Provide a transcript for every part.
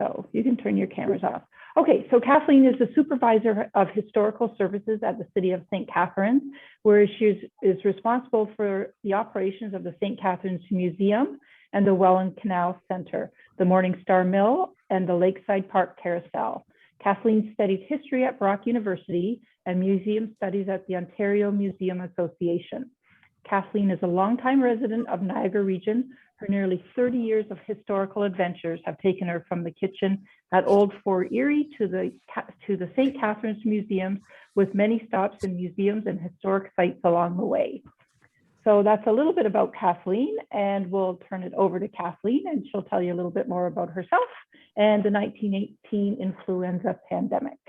So you can turn your cameras off. Okay, so Kathleen is the Supervisor of Historical Services at the City of St. Catharines, where she is responsible for the operations of the St. Catharines Museum and the Welland Canals Center, the Morningstar Mill, and the Lakeside Park Carousel. Kathleen studied history at Brock University and museum studies at the Ontario Museum Association. Kathleen is a longtime resident of Niagara Region. Her nearly 30 years of historical adventures have taken her from the kitchen at Old Fort Erie to the St. Catharines Museum, with many stops in museums and historic sites along the way. So that's a little bit about Kathleen, and we'll turn it over to Kathleen, and she'll tell you a little bit more about herself and the 1918 influenza pandemic.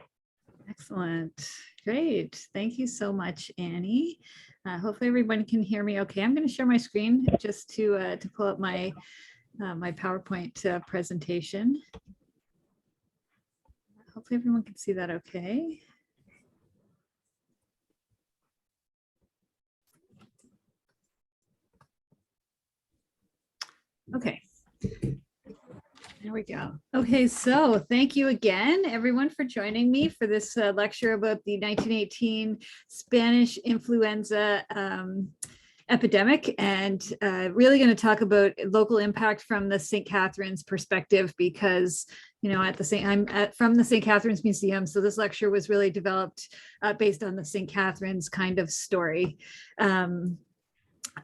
Excellent. Great. Thank you so much, Annie. Hopefully everyone can hear me okay. I'm going to share my screen just to pull up my my PowerPoint presentation. Hopefully everyone can see that okay. Okay. There we go. Okay, so thank you again, everyone, for joining me for this lecture about the 1918 Spanish influenza epidemic, and really going to talk about local impact from the St. Catharines perspective, because, you know, I'm from the St. Catharines Museum, so this lecture was really developed based on the St. Catharines kind of story.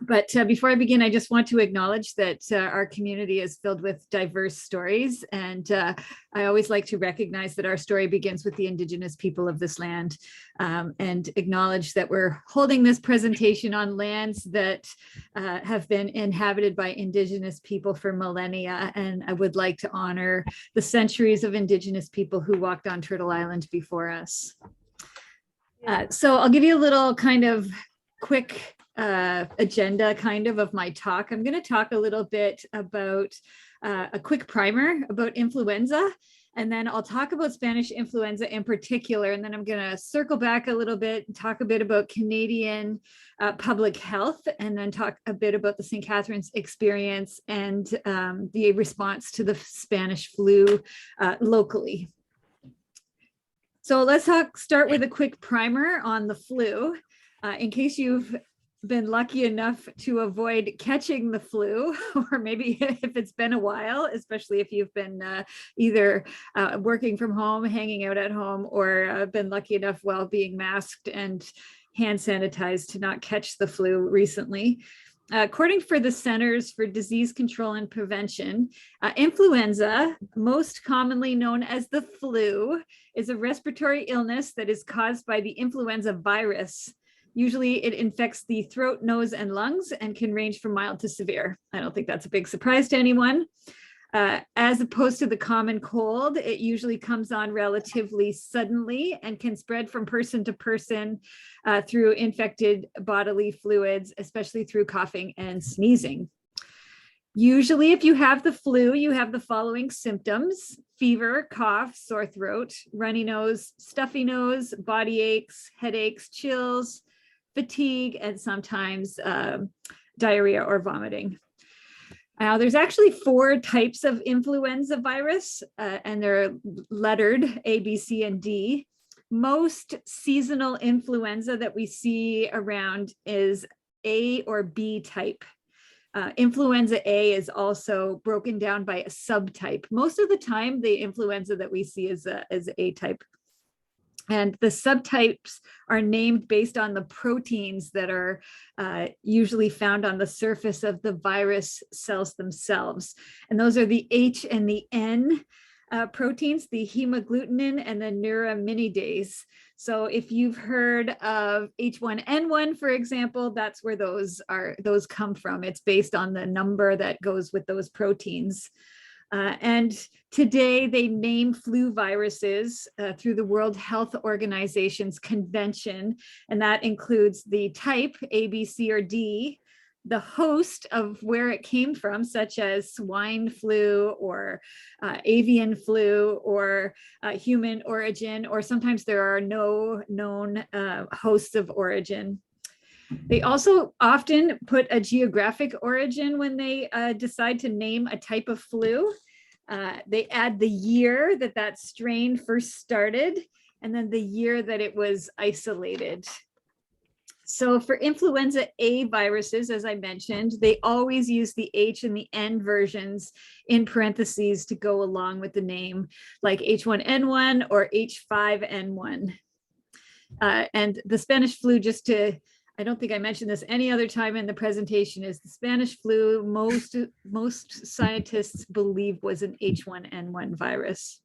But before I begin, I just want to acknowledge that our community is filled with diverse stories, and I always like to recognize that our story begins with the Indigenous people of this land, and acknowledge that we're holding this presentation on lands that have been inhabited by Indigenous people for millennia, and I would like to honor the centuries of Indigenous people who walked on Turtle Island before us. So I'll give you a little kind of quick agenda of my talk. I'm going to talk a little bit about a quick primer about influenza, and then I'll talk about Spanish influenza in particular, and then I'm going to circle back a little bit and talk a bit about Canadian public health, and then talk a bit about the St. Catharines experience and the response to the Spanish flu locally. So let's start with a quick primer on the flu. In case you've been lucky enough to avoid catching the flu, or maybe if it's been a while, especially if you've been either working from home, hanging out at home, or been lucky enough while being masked and hand sanitized to not catch the flu recently. According for the Centers for Disease Control and Prevention, influenza, most commonly known as the flu, is a respiratory illness that is caused by the influenza virus. Usually it infects the throat, nose, and lungs, and can range from mild to severe. I don't think that's a big surprise to anyone. As opposed to the common cold, it usually comes on relatively suddenly and can spread from person to person through infected bodily fluids, especially through coughing and sneezing. Usually, if you have the flu, you have the following symptoms: fever, cough, sore throat, runny nose, stuffy nose, body aches, headaches, chills, fatigue, and sometimes diarrhea or vomiting. Now, there's actually 4 types of influenza virus, and they're lettered A, B, C, and D. Most seasonal influenza that we see around is A or B type. Influenza A is also broken down by a subtype. Most of the time, the influenza that we see is A type. And the subtypes are named based on the proteins that are usually found on the surface of the virus cells themselves. And those are the H and the N proteins, the hemagglutinin and the neuraminidase. So if you've heard of H1N1, for example, that's where those come from. It's based on the number that goes with those proteins. And today they name flu viruses through the World Health Organization's convention, and that includes the type A, B, C, or D, the host of where it came from, such as swine flu or avian flu or human origin, or sometimes there are no known hosts of origin. They also often put a geographic origin when they decide to name a type of flu. They add the year that that strain first started, and then the year that it was isolated. So for influenza A viruses, as I mentioned, they always use the H and the N versions in parentheses to go along with the name, like H1N1 or H5N1. And the Spanish flu, I don't think I mentioned this any other time in the presentation, is the Spanish flu, most scientists believe was an H1N1 virus.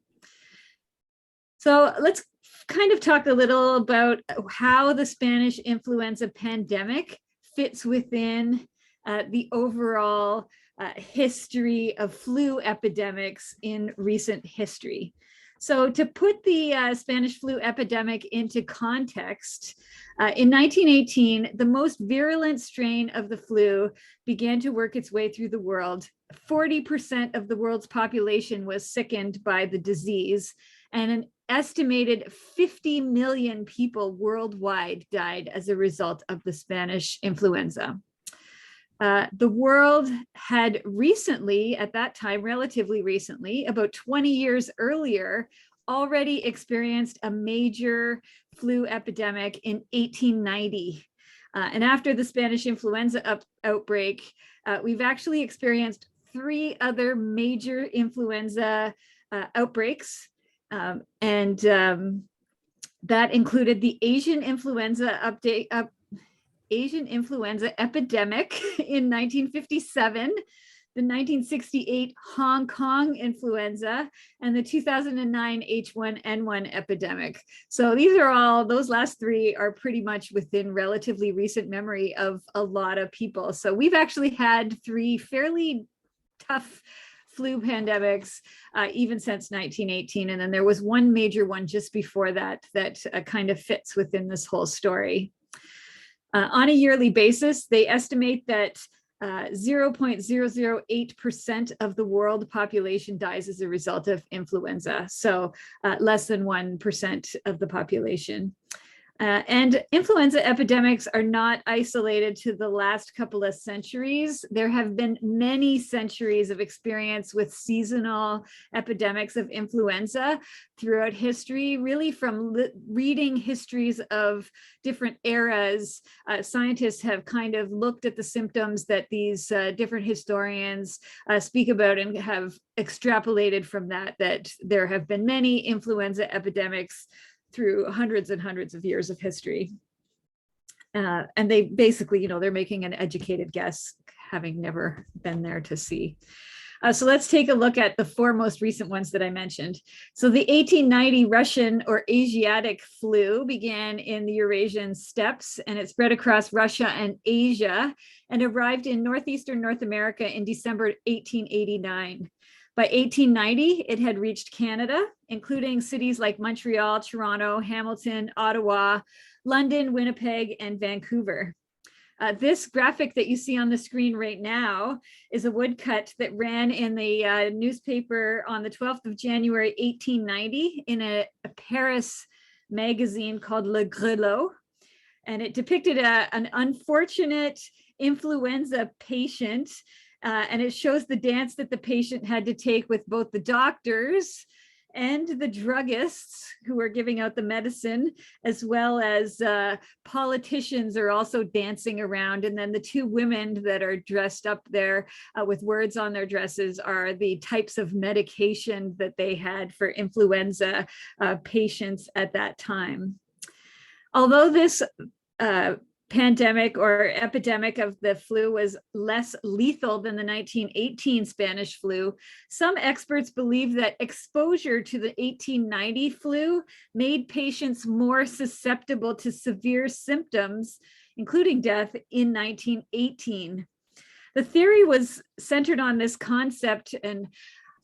So let's kind of talk a little about how the Spanish influenza pandemic fits within the overall history of flu epidemics in recent history. So to put the Spanish flu epidemic into context, in 1918, the most virulent strain of the flu began to work its way through the world. 40% of the world's population was sickened by the disease, and an estimated 50 million people worldwide died as a result of the Spanish influenza. The world had recently, at that time, relatively recently, about 20 years earlier, already experienced a major flu epidemic in 1890. And after the Spanish influenza outbreak, we've actually experienced 3 other major influenza outbreaks. That included the Asian influenza epidemic in 1957, the 1968 Hong Kong influenza, and the 2009 H1N1 epidemic. So those last 3 are pretty much within relatively recent memory of a lot of people. So we've actually had 3 fairly tough flu pandemics even since 1918. And then there was one major one just before that kind of fits within this whole story. On a yearly basis, they estimate that 0.008% of the world population dies as a result of influenza. So less than 1% of the population. And influenza epidemics are not isolated to the last couple of centuries. There have been many centuries of experience with seasonal epidemics of influenza throughout history, really from reading histories of different eras. Scientists have kind of looked at the symptoms that these different historians speak about and have extrapolated from that there have been many influenza epidemics through hundreds and hundreds of years of history. And they basically, they're making an educated guess, having never been there to see. So let's take a look at the 4 most recent ones that I mentioned. So the 1890 Russian or Asiatic flu began in the Eurasian steppes, and it spread across Russia and Asia and arrived in northeastern North America in December 1889. By 1890, it had reached Canada, including cities like Montreal, Toronto, Hamilton, Ottawa, London, Winnipeg, and Vancouver. This graphic that you see on the screen right now is a woodcut that ran in the newspaper on the 12th of January, 1890 in a Paris magazine called Le Grelot. And it depicted an unfortunate influenza patient. And it shows the dance that the patient had to take with both the doctors and the druggists who are giving out the medicine, as well as politicians are also dancing around. And then the 2 women that are dressed up there with words on their dresses are the types of medication that they had for influenza patients at that time. Although this pandemic or epidemic of the flu was less lethal than the 1918 Spanish flu, some experts believe that exposure to the 1890 flu made patients more susceptible to severe symptoms, including death, in 1918. The theory was centered on this concept, and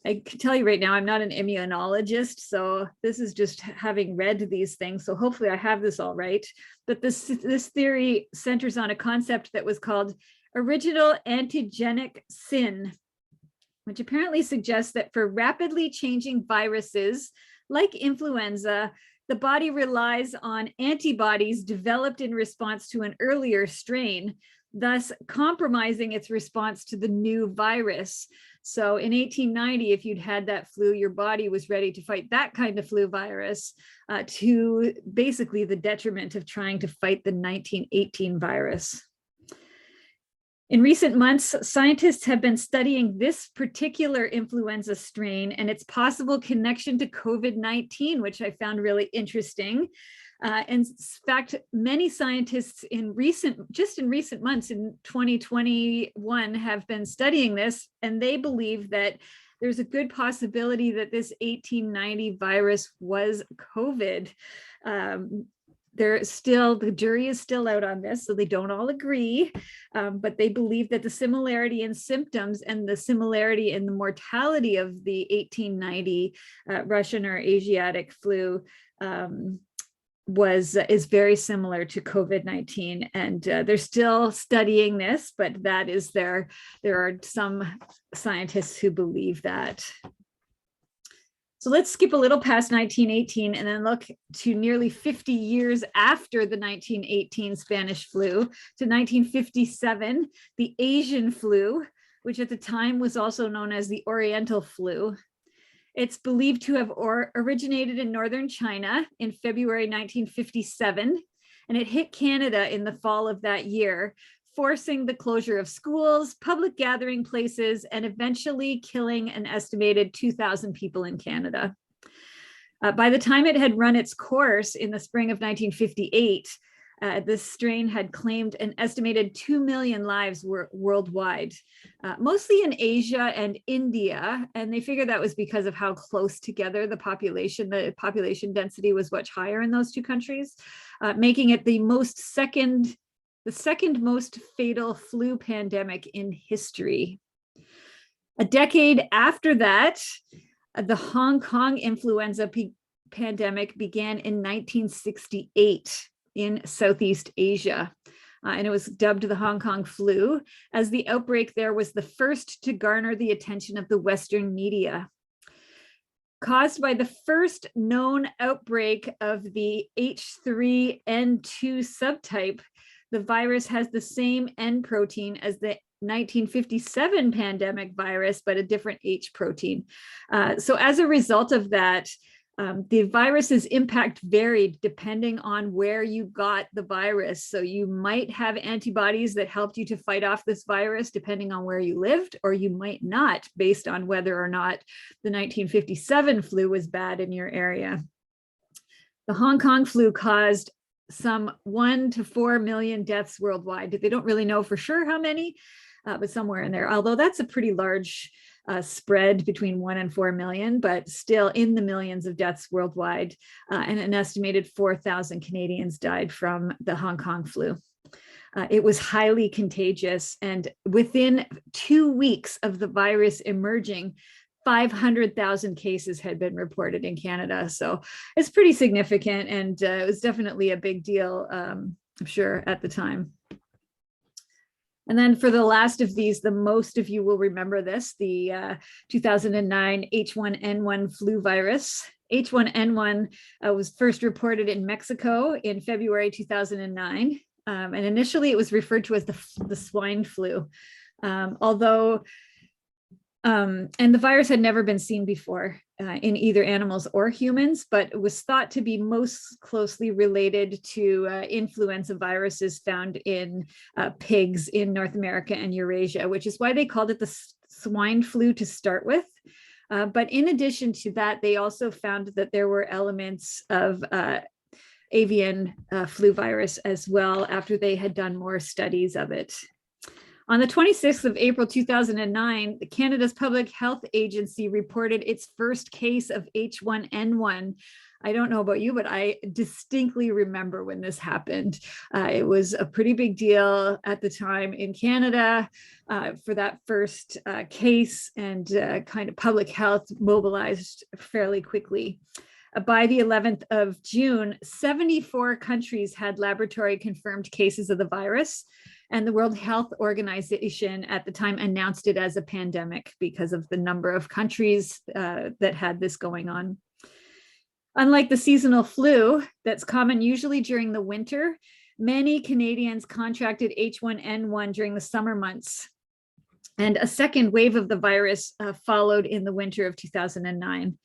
I can tell you right now, I'm not an immunologist, so this is just having read these things. So hopefully I have this all right. But this theory centers on a concept that was called original antigenic sin, which apparently suggests that for rapidly changing viruses like influenza, the body relies on antibodies developed in response to an earlier strain, thus compromising its response to the new virus. So in 1890, if you'd had that flu, your body was ready to fight that kind of flu virus, to basically the detriment of trying to fight the 1918 virus. In recent months, scientists have been studying this particular influenza strain and its possible connection to COVID-19, which I found really interesting. In fact, many scientists in recent months, in 2021, have been studying this, and they believe that there's a good possibility that this 1890 virus was COVID. The jury is still out on this, so they don't all agree, but they believe that the similarity in symptoms and the similarity in the mortality of the 1890 Russian or Asiatic flu is very similar to COVID-19, and they're still studying this, but there are some scientists who believe that. So let's skip a little past 1918 and then look to nearly 50 years after the 1918 Spanish flu, to 1957, the Asian flu, which at the time was also known as the Oriental flu. It's believed to have originated in northern China in February 1957, and it hit Canada in the fall of that year, forcing the closure of schools, public gathering places, and eventually killing an estimated 2,000 people in Canada. By the time it had run its course in the spring of 1958, this strain had claimed an estimated 2 million lives worldwide, mostly in Asia and India. And they figured that was because of how close together the population density was much higher in those two countries, making it the second most fatal flu pandemic in history. A decade after that, the Hong Kong influenza pandemic began in 1968 in Southeast Asia, and it was dubbed the Hong Kong flu, as the outbreak there was the first to garner the attention of the Western media. Caused by the first known outbreak of the H1N1 subtype, the virus has the same N protein as the 1957 pandemic virus, but a different H protein. So as a result of that, the virus's impact varied depending on where you got the virus. So you might have antibodies that helped you to fight off this virus depending on where you lived, or you might not, based on whether or not the 1957 flu was bad in your area. The Hong Kong flu caused some 1 to 4 million deaths worldwide. They don't really know for sure how many, but somewhere in there, although that's a pretty large spread between 1 and 4 million, but still in the millions of deaths worldwide. And an estimated 4,000 Canadians died from the Hong Kong flu. It was highly contagious, and within 2 weeks of the virus emerging, 500,000 cases had been reported in Canada. So it's pretty significant, and it was definitely a big deal, I'm sure, at the time. And then for the last of these, the most of you will remember this, the 2009 H1N1 flu virus. H1N1 was first reported in Mexico in February 2009. And initially it was referred to as the swine flu, and the virus had never been seen before in either animals or humans, but it was thought to be most closely related to influenza viruses found in pigs in North America and Eurasia, which is why they called it the swine flu to start with. But in addition to that, they also found that there were elements of avian flu virus as well after they had done more studies of it. On the 26th of April 2009, Canada's Public Health Agency reported its first case of H1N1. I don't know about you, but I distinctly remember when this happened. It was a pretty big deal at the time in Canada for that first case, and kind of public health mobilized fairly quickly. By the 11th of June, 74 countries had laboratory confirmed cases of the virus. And the World Health Organization at the time announced it as a pandemic because of the number of countries that had this going on. Unlike the seasonal flu that's common usually during the winter, many Canadians contracted H1N1 during the summer months. And a second wave of the virus followed in the winter of 2009.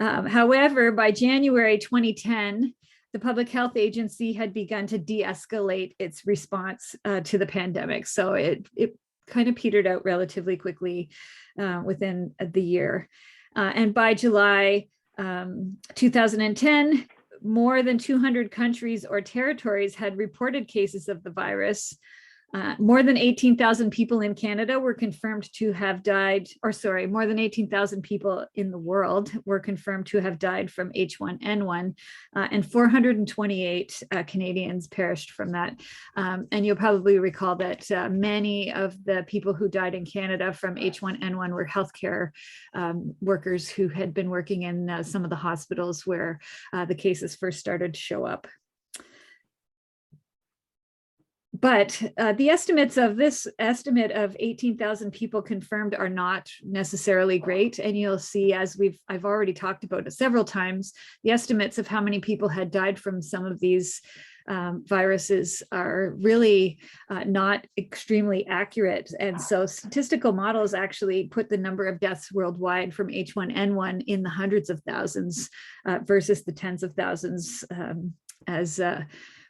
However, by January 2010, the Public Health Agency had begun to de-escalate its response to the pandemic. So it kind of petered out relatively quickly within the year. And by July 2010, more than 200 countries or territories had reported cases of the virus. More than 18,000 people in Canada were confirmed to have died, more than 18,000 people in the world were confirmed to have died from H1N1, and 428 Canadians perished from that. And you'll probably recall that many of the people who died in Canada from H1N1 were healthcare workers who had been working in some of the hospitals where the cases first started to show up. But the estimates of this estimate of 18,000 people confirmed are not necessarily great. And you'll see, as I've already talked about it several times, the estimates of how many people had died from some of these viruses are really not extremely accurate. And so statistical models actually put the number of deaths worldwide from H1N1 in the hundreds of thousands versus the tens of thousands as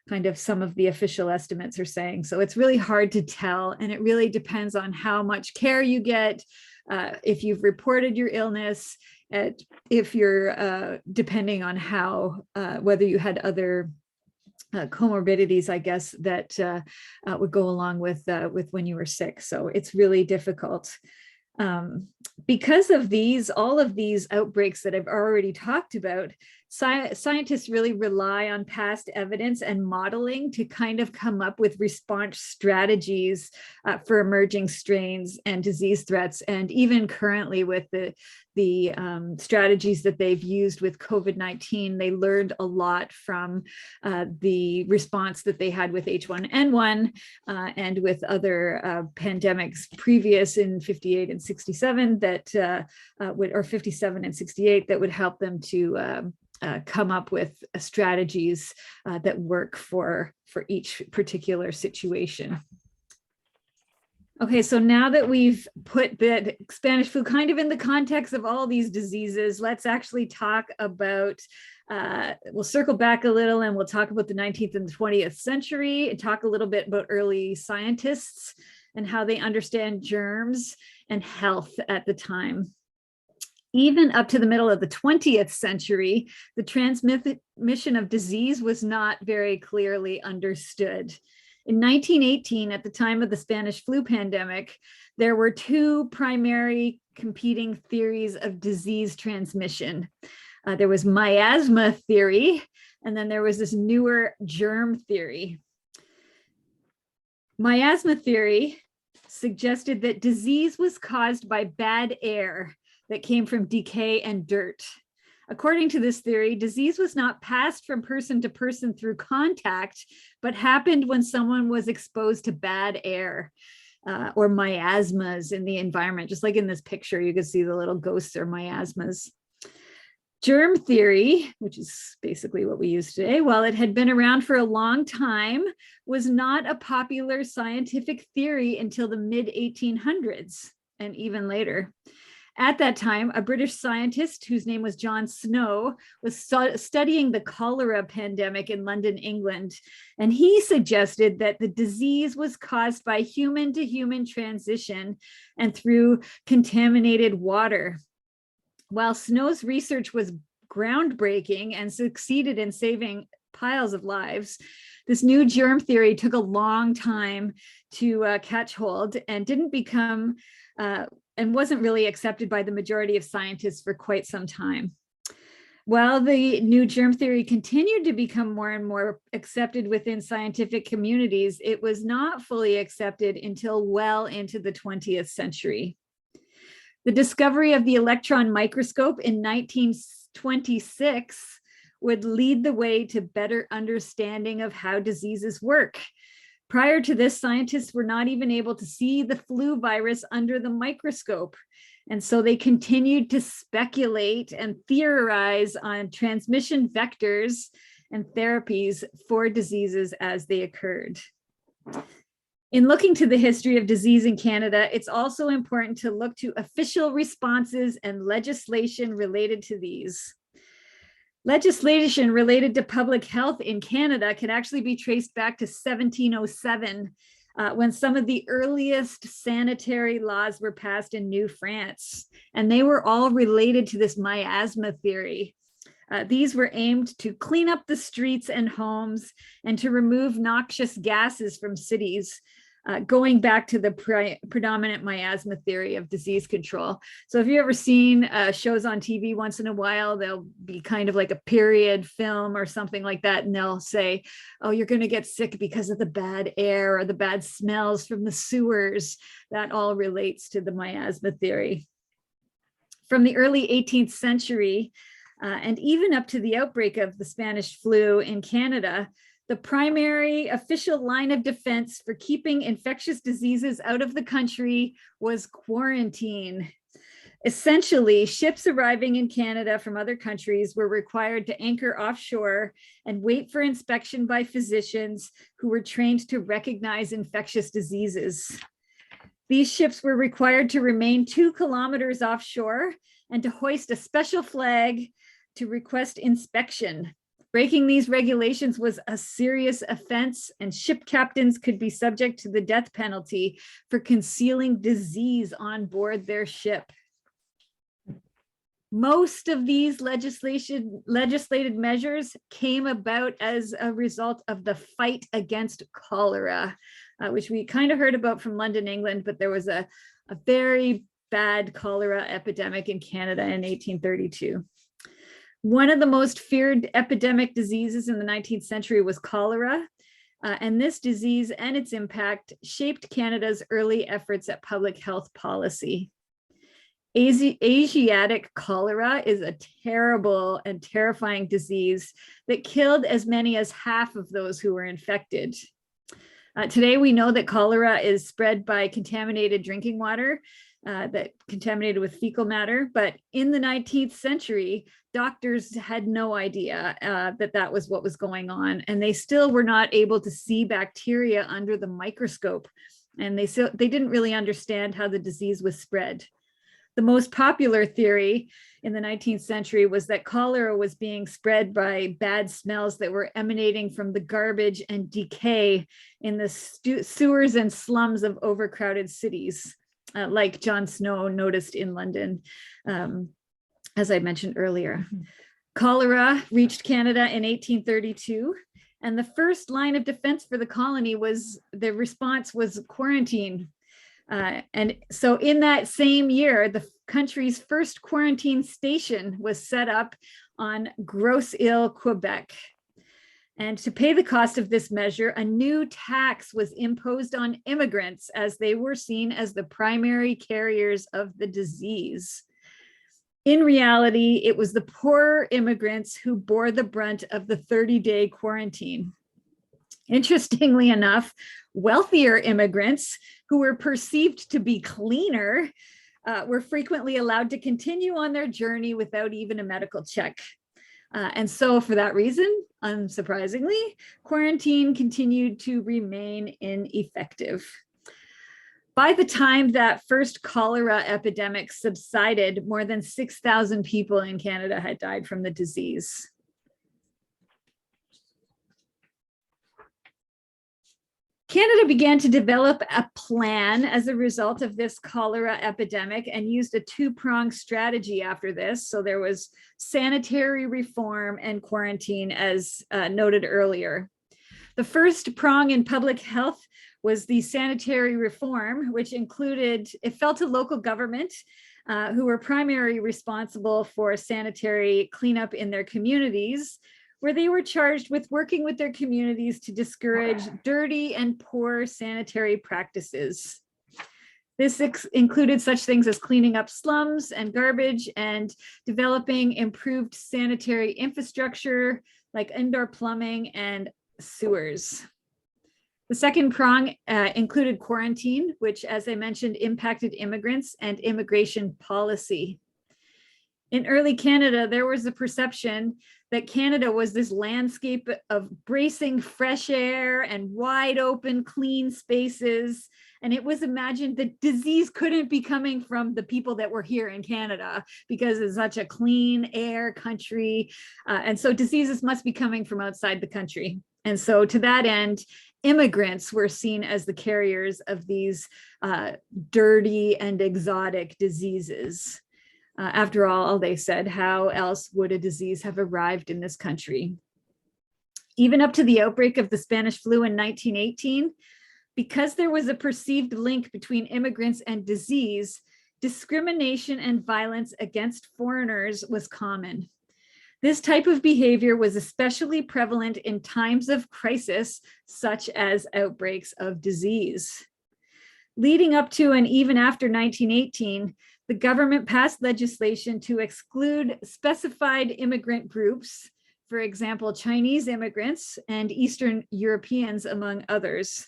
kind of some of the official estimates are saying. So it's really hard to tell, and it really depends on how much care you get, if you've reported your illness, if you're depending on how, whether you had other comorbidities, I guess, that would go along with when you were sick. So it's really difficult. Because of all of these outbreaks that I've already talked about, scientists really rely on past evidence and modeling to kind of come up with response strategies for emerging strains and disease threats. And even currently with the strategies that they've used with COVID-19, they learned a lot from the response that they had with H1N1 and with other pandemics previous in 58 and 67 that or 57 and 68 that would help them to come up with strategies that work for each particular situation. Okay, so now that we've put the Spanish flu kind of in the context of all these diseases, let's actually talk about, we'll circle back a little and we'll talk about the 19th and the 20th century and talk a little bit about early scientists and how they understand germs and health at the time. Even up to the middle of the 20th century, the transmission of disease was not very clearly understood. In 1918, at the time of the Spanish flu pandemic, there were two primary competing theories of disease transmission. There was miasma theory, and then there was this newer germ theory. Miasma theory suggested that disease was caused by bad air that came from decay and dirt. According to this theory, disease was not passed from person to person through contact, but happened when someone was exposed to bad air or miasmas in the environment. Just like in this picture, you can see the little ghosts or miasmas. Germ theory, which is basically what we use today, while it had been around for a long time, was not a popular scientific theory until the mid-1800s and even later. At that time, a British scientist whose name was John Snow was studying the cholera pandemic in London, England, and he suggested that the disease was caused by human-to-human transition and through contaminated water. While Snow's research was groundbreaking and succeeded in saving piles of lives, this new germ theory took a long time to catch hold and didn't become and wasn't really accepted by the majority of scientists for quite some time. While the new germ theory continued to become more and more accepted within scientific communities, it was not fully accepted until well into the 20th century. The discovery of the electron microscope in 1926 would lead the way to better understanding of how diseases work. Prior to this, scientists were not even able to see the flu virus under the microscope. And so they continued to speculate and theorize on transmission vectors and therapies for diseases as they occurred. In looking to the history of disease in Canada, it's also important to look to official responses and legislation related to these. Legislation related to public health in Canada can actually be traced back to 1707, when some of the earliest sanitary laws were passed in New France, and they were all related to this miasma theory. These were aimed to clean up the streets and homes and to remove noxious gases from cities, going back to the predominant miasma theory of disease control. So if you've ever seen shows on TV once in a while, they'll be kind of like a period film or something like that. And they'll say, oh, you're going to get sick because of the bad air or the bad smells from the sewers. That all relates to the miasma theory. From the early 18th century, and even up to the outbreak of the Spanish flu in Canada, the primary official line of defense for keeping infectious diseases out of the country was quarantine. Essentially, ships arriving in Canada from other countries were required to anchor offshore and wait for inspection by physicians who were trained to recognize infectious diseases. These ships were required to remain 2 kilometers offshore and to hoist a special flag to request inspection. Breaking these regulations was a serious offense, and ship captains could be subject to the death penalty for concealing disease on board their ship. Most of these legislated measures came about as a result of the fight against cholera, which we kind of heard about from London, England, but there was a very bad cholera epidemic in Canada in 1832. One of the most feared epidemic diseases in the 19th century was cholera, and this disease and its impact shaped Canada's early efforts at public health policy. Asiatic cholera is a terrible and terrifying disease that killed as many as half of those who were infected. Today, we know that cholera is spread by contaminated drinking water, that contaminated with fecal matter. But in the 19th century, doctors had no idea that was what was going on. And they still were not able to see bacteria under the microscope. And they didn't really understand how the disease was spread. The most popular theory in the 19th century was that cholera was being spread by bad smells that were emanating from the garbage and decay in the sewers and slums of overcrowded cities. Like John Snow noticed in London, as I mentioned earlier. Cholera reached Canada in 1832, and the first line of defense for the colony the response was quarantine. And so in that same year, the country's first quarantine station was set up on Grosse Ile, Quebec. And to pay the cost of this measure, a new tax was imposed on immigrants as they were seen as the primary carriers of the disease. In reality, it was the poorer immigrants who bore the brunt of the 30-day quarantine. Interestingly enough, wealthier immigrants who were perceived to be cleaner were frequently allowed to continue on their journey without even a medical check. And so for that reason, unsurprisingly, quarantine continued to remain ineffective. By the time that first cholera epidemic subsided, more than 6,000 people in Canada had died from the disease. Canada began to develop a plan as a result of this cholera epidemic and used a two-pronged strategy after this. So there was sanitary reform and quarantine, as noted earlier. The first prong in public health was the sanitary reform, which included, it fell to local government who were primarily responsible for sanitary cleanup in their communities, where they were charged with working with their communities to discourage dirty and poor sanitary practices. This included such things as cleaning up slums and garbage and developing improved sanitary infrastructure like indoor plumbing and sewers. The second prong included quarantine, which, as I mentioned, impacted immigrants and immigration policy. In early Canada, there was a perception that Canada was this landscape of bracing fresh air and wide open, clean spaces. And it was imagined that disease couldn't be coming from the people that were here in Canada because it's such a clean air country. And so diseases must be coming from outside the country. And so to that end, immigrants were seen as the carriers of these dirty and exotic diseases. After all, they said, how else would a disease have arrived in this country? Even up to the outbreak of the Spanish flu in 1918, because there was a perceived link between immigrants and disease, discrimination and violence against foreigners was common. This type of behavior was especially prevalent in times of crisis, such as outbreaks of disease. Leading up to and even after 1918, the government passed legislation to exclude specified immigrant groups, for example, Chinese immigrants and Eastern Europeans, among others.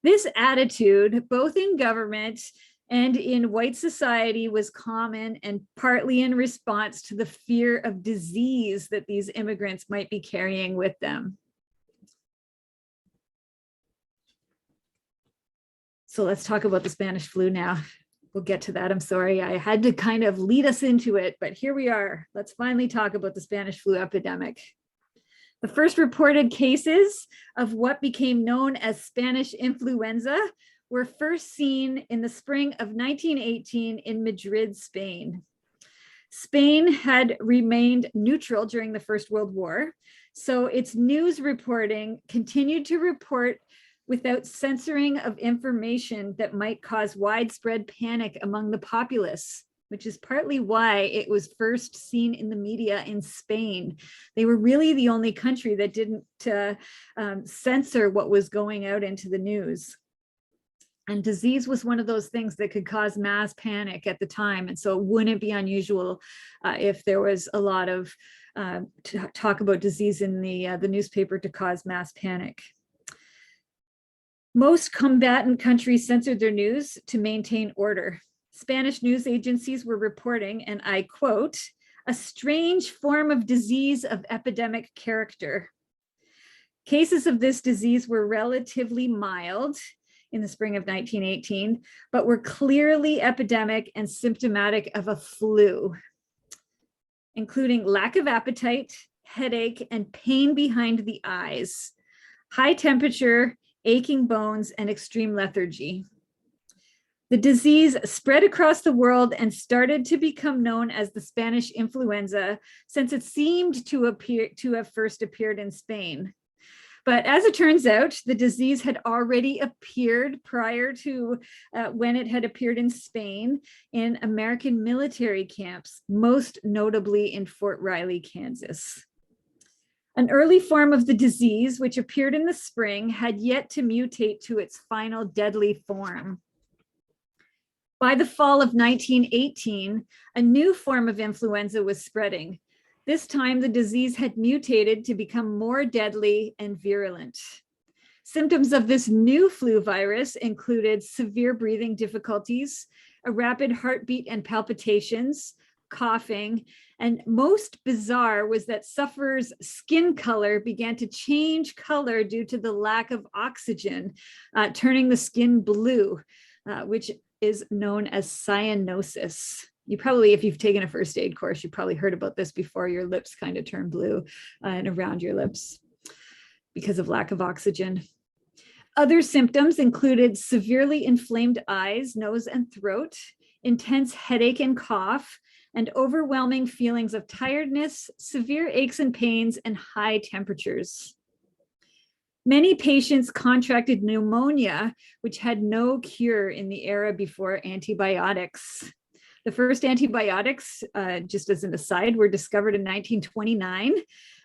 This attitude, both in government and in white society, was common and partly in response to the fear of disease that these immigrants might be carrying with them. So let's talk about the Spanish flu now. We'll get to that. I'm sorry, I had to kind of lead us into it, but here we are. Let's finally talk about the Spanish flu epidemic. The first reported cases of what became known as Spanish influenza were first seen in the spring of 1918 in Madrid, Spain. Spain had remained neutral during the First World War, so its news reporting continued to report without censoring of information that might cause widespread panic among the populace, which is partly why it was first seen in the media in Spain. They were really the only country that didn't censor what was going out into the news. And disease was one of those things that could cause mass panic at the time. And so it wouldn't be unusual if there was a lot of talk about disease in the newspaper to cause mass panic. Most combatant countries censored their news to maintain order. Spanish news agencies were reporting, and I quote, "a strange form of disease of epidemic character." Cases of this disease were relatively mild in the spring of 1918, but were clearly epidemic and symptomatic of a flu, including lack of appetite, headache, and pain behind the eyes, high temperature, aching bones, and extreme lethargy. The disease spread across the world and started to become known as the Spanish influenza, since it seemed to have first appeared in Spain. But as it turns out, the disease had already appeared prior to when it had appeared in Spain in American military camps, most notably in Fort Riley, Kansas. An early form of the disease, which appeared in the spring, had yet to mutate to its final deadly form. By the fall of 1918, a new form of influenza was spreading. This time, the disease had mutated to become more deadly and virulent. Symptoms of this new flu virus included severe breathing difficulties, a rapid heartbeat and palpitations, coughing, and most bizarre was that sufferers' skin color began to change color due to the lack of oxygen, turning the skin blue, which is known as cyanosis. You probably, if you've taken a first aid course, you probably heard about this before. Your lips kind of turn blue and around your lips because of lack of oxygen. Other symptoms included severely inflamed eyes, nose, and throat, intense headache and cough, and overwhelming feelings of tiredness, severe aches and pains, and high temperatures. Many patients contracted pneumonia, which had no cure in the era before antibiotics. The first antibiotics, just as an aside, were discovered in 1929,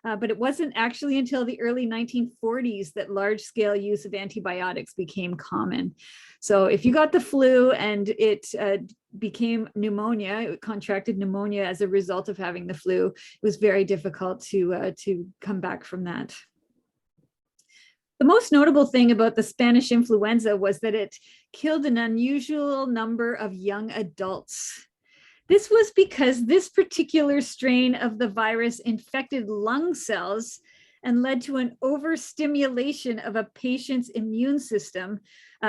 but it wasn't actually until the early 1940s that large-scale use of antibiotics became common. So if you got the flu and it became pneumonia, it contracted pneumonia as a result of having the flu, it was very difficult to come back from that. The most notable thing about the Spanish influenza was that it killed an unusual number of young adults. This was because this particular strain of the virus infected lung cells and led to an overstimulation of a patient's immune system,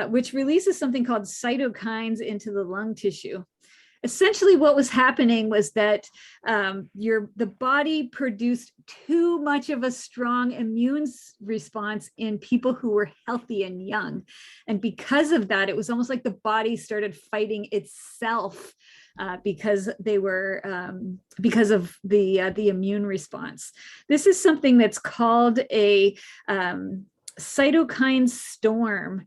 which releases something called cytokines into the lung tissue. Essentially, what was happening was that the body produced too much of a strong immune response in people who were healthy and young. And because of that, it was almost like the body started fighting itself because of the immune response. This is something that's called a cytokine storm,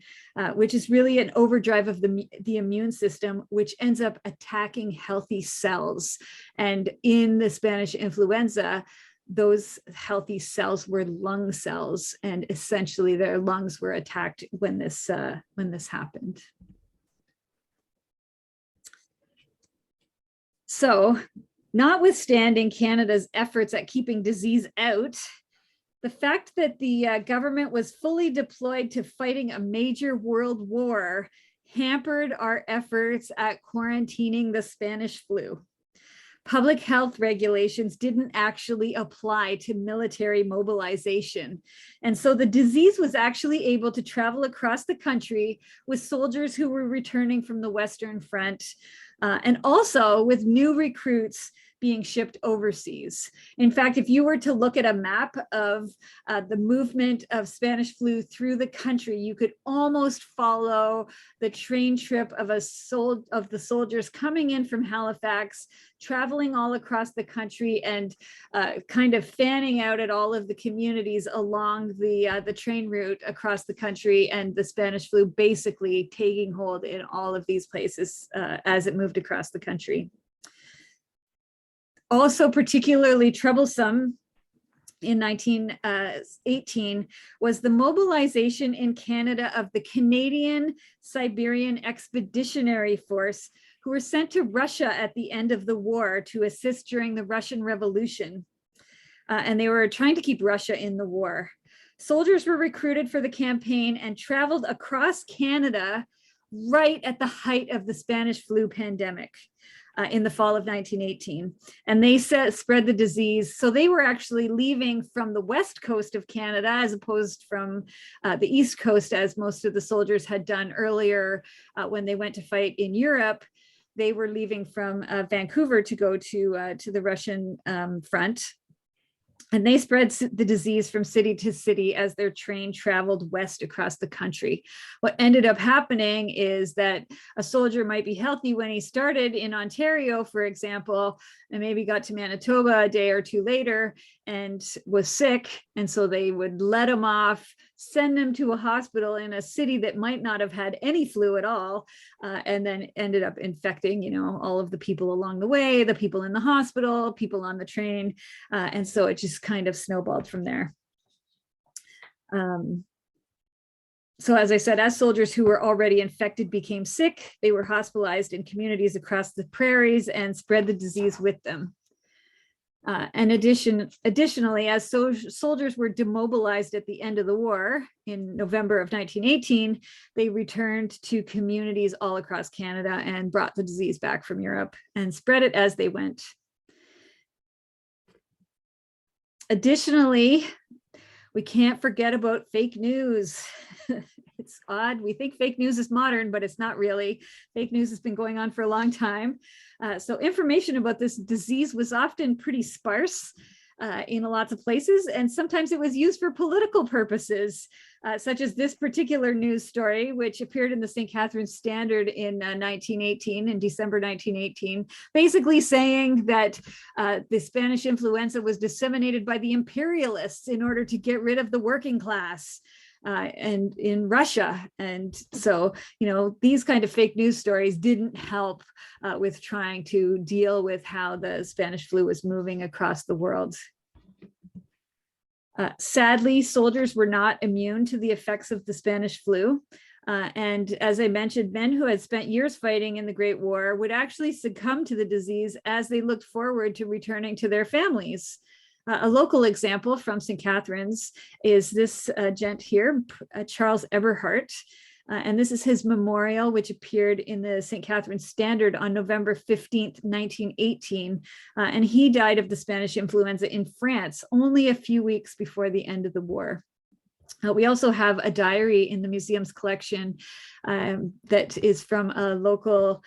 which is really an overdrive of the immune system, which ends up attacking healthy cells. And in the Spanish influenza, those healthy cells were lung cells, and essentially their lungs were attacked when this happened. So, notwithstanding Canada's efforts at keeping disease out, the fact that the government was fully deployed to fighting a major world war hampered our efforts at quarantining the Spanish flu. Public health regulations didn't actually apply to military mobilization. And so the disease was actually able to travel across the country with soldiers who were returning from the Western Front, and also with new recruits being shipped overseas. In fact, if you were to look at a map of the movement of Spanish flu through the country, you could almost follow the train trip of the soldiers coming in from Halifax, traveling all across the country, and kind of fanning out at all of the communities along the train route across the country, and the Spanish flu basically taking hold in all of these places as it moved across the country. Also particularly troublesome in 1918 was the mobilization in Canada of the Canadian Siberian Expeditionary Force, who were sent to Russia at the end of the war to assist during the Russian Revolution. And they were trying to keep Russia in the war. Soldiers were recruited for the campaign and traveled across Canada right at the height of the Spanish flu pandemic. In the fall of 1918, and they spread the disease. So they were actually leaving from the west coast of Canada as opposed from the east coast, as most of the soldiers had done earlier when they went to fight in Europe. They were leaving from Vancouver to go to the Russian front. And they spread the disease from city to city as their train traveled west across the country. What ended up happening is that a soldier might be healthy when he started in Ontario, for example, and maybe got to Manitoba a day or two later and was sick. And so they would let him off, send him to a hospital in a city that might not have had any flu at all, and then ended up infecting, all of the people along the way, the people in the hospital, people on the train. And so it just kind of snowballed from there. So as I said, as soldiers who were already infected became sick, they were hospitalized in communities across the prairies and spread the disease with them. And additionally, as soldiers were demobilized at the end of the war in November of 1918, they returned to communities all across Canada and brought the disease back from Europe and spread it as they went. Additionally, we can't forget about fake news. It's odd. We think fake news is modern, but it's not really. Fake news has been going on for a long time. So information about this disease was often pretty sparse in lots of places, and sometimes it was used for political purposes, such as this particular news story, which appeared in the St. Catharines Standard in 1918, in December 1918, basically saying that the Spanish influenza was disseminated by the imperialists in order to get rid of the working class. And in Russia. And so, these kind of fake news stories didn't help with trying to deal with how the Spanish flu was moving across the world. Sadly, soldiers were not immune to the effects of the Spanish flu. And as I mentioned, men who had spent years fighting in the Great War would actually succumb to the disease as they looked forward to returning to their families. A local example from St. Catharines is this gent here, Charles Eberhardt. And this is his memorial, which appeared in the St. Catharines Standard on November 15th, 1918. And he died of the Spanish influenza in France only a few weeks before the end of the war. We also have a diary in the museum's collection that is from a local